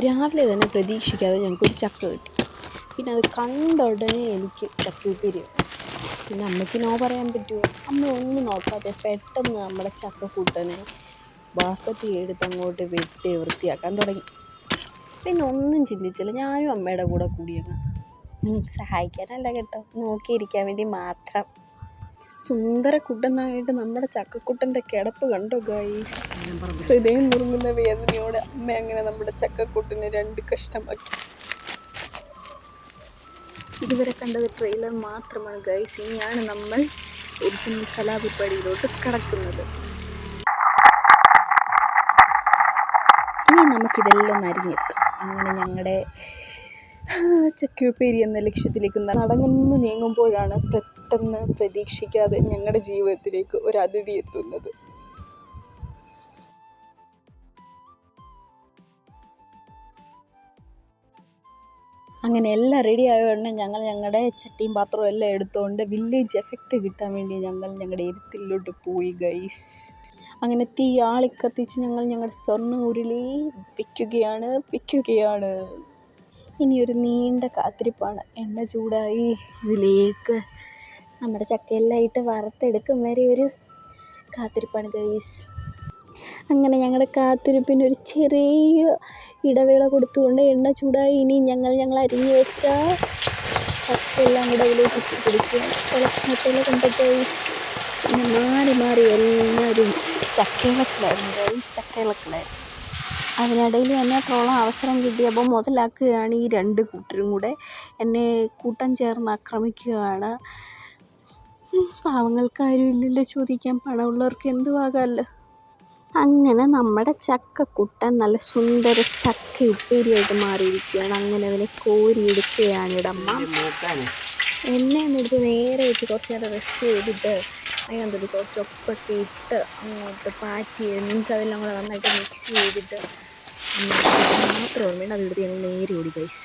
രാവിലെ തന്നെ പ്രതീക്ഷിക്കാതെ ഞങ്ങൾക്കൊരു ചക്ക കിട്ടി. പിന്നെ അത് കണ്ട ഉടനെ എനിക്ക് ചക്ക ഉപ്പേരി വേണം. പിന്നെ അമ്മയ്ക്ക് നോ പറയാൻ പറ്റുമോ? അമ്മ ഒന്നും നോക്കാതെ പെട്ടെന്ന് നമ്മുടെ ചക്കക്കൂട്ടനെ ബാക്കത്തി എടുത്ത് അങ്ങോട്ട് വെട്ടി വൃത്തിയാക്കാൻ തുടങ്ങി. പിന്നെ ഒന്നും ചിന്തിച്ചില്ല, ഞാനും അമ്മയുടെ കൂടെ കൂടിയങ്ങ്. സഹായിക്കാനല്ല കേട്ടോ, നോക്കിയിരിക്കാൻ വേണ്ടി മാത്രം. സുന്ദരക്കുട്ടനായിട്ട് നമ്മുടെ ചക്കക്കുട്ടൻ്റെ കിടപ്പ് കണ്ടോ ഗൈസ്? ഹൃദയം നുറുങ്ങുന്ന വേദനയോടെ അമ്മ അങ്ങനെ നമ്മുടെ ചക്കക്കുട്ടനെ 2 കഷ്ണമാക്കി. ഇതുവരെ കണ്ടത് ട്രെയിലർ മാത്രമാണ് ഗൈസ്. ഇനിയാണ് നമ്മൾ ഒറിജിനൽ കലാപരിപാടിയിലോട്ട് കടക്കുന്നത്. ഇനി നമുക്കിതെല്ലാം ഒന്ന് അരിഞ്ഞെടുക്കാം. അങ്ങനെ ഞങ്ങളുടെ ചക്കയുപ്പേരി എന്ന ലക്ഷ്യത്തിലേക്ക് നടന്നു നീങ്ങുമ്പോഴാണ് പെട്ടെന്ന് പ്രതീക്ഷിക്കാതെ ഞങ്ങളുടെ ജീവിതത്തിലേക്ക് ഒരു അതിഥി എത്തുന്നത്. അങ്ങനെ എല്ലാം റെഡി ആയതുകൊണ്ട് ഞങ്ങൾ ഞങ്ങളുടെ ചട്ടിയും പാത്രവും എല്ലാം എടുത്തുകൊണ്ട് വില്ലേജ് എഫക്റ്റ് കിട്ടാൻ വേണ്ടി ഞങ്ങൾ ഞങ്ങളുടെ എരുത്തിലോട്ട് പോയി ഗൈസ്. അങ്ങനെ തീ ആളിക്കത്തിച്ച് ഞങ്ങൾ ഞങ്ങളുടെ സ്വർണ്ണ ഉരുളി വെക്കുകയാണ്. ഇനിയൊരു നീണ്ട കാത്തിരിപ്പാണ്. എണ്ണ ചൂടായി ഇതിലേക്ക് നമ്മുടെ ചക്കയെല്ലാം ഇട്ട് വറുത്തെടുക്കും വരെ ഒരു കാത്തിരിപ്പാണ് ഗൈസ്. അങ്ങനെ ഞങ്ങളുടെ കാത്തിരിപ്പിന് ഒരു ചെറിയ ഇടവേള കൊടുത്തുകൊണ്ട് എണ്ണ ചൂടായി. ഇനി ഞങ്ങൾ അരിഞ്ഞു വെച്ച ചക്കയെല്ലാം കൂടെ അതിലേക്ക് ഇട്ട് പിടിക്കുകയാണ്. തിളക്കത്തിലെ കൊണ്ട് ഗൈസ്. പിന്നെ മാറി എല്ലാവരും ചക്കയിളക്കലായിരുന്നു ഗൈസ്, ചക്കയിളക്കലായിരുന്നു. അതിനിടയിൽ എന്നെ ട്രോളാൻ അവസരം കിട്ടിയപ്പോൾ മുതലാക്കുകയാണ് ഈ 2 കൂട്ടരും കൂടെ. എന്നെ കൂട്ടം ചേർന്ന് ആക്രമിക്കുകയാണ്. പാവങ്ങൾക്കാരും ഇല്ലല്ലോ ചോദിക്കാൻ, പണമുള്ളവർക്ക് എന്തുവാകാമല്ലോ. അങ്ങനെ നമ്മുടെ ചക്കക്കുട്ടൻ നല്ല സുന്ദര ചക്ക ഉപ്പേരിയായിട്ട് മാറിയിരിക്കുകയാണ്. അങ്ങനെ അതിനെ കോരിയെടുക്കുകയാണ് ഇടമ്മ. എന്നെ എടുത്ത് നേരെ വെച്ച് കുറച്ച് നേരം റെസ്റ്റ് ചെയ്തിട്ട് അതിനകത്ത് കുറച്ച് ഉപ്പൊക്കെ ഇട്ട് അങ്ങോട്ട് പാറ്റി മീൻസ് അതെല്ലാം കൂടെ നന്നായിട്ട് മിക്സ് ചെയ്തിട്ട് മാത്രം ഓർമ്മയുണ്ട്. അതെടുത്ത് ഞങ്ങൾ നേരെ ഓടി ഗൈസ്.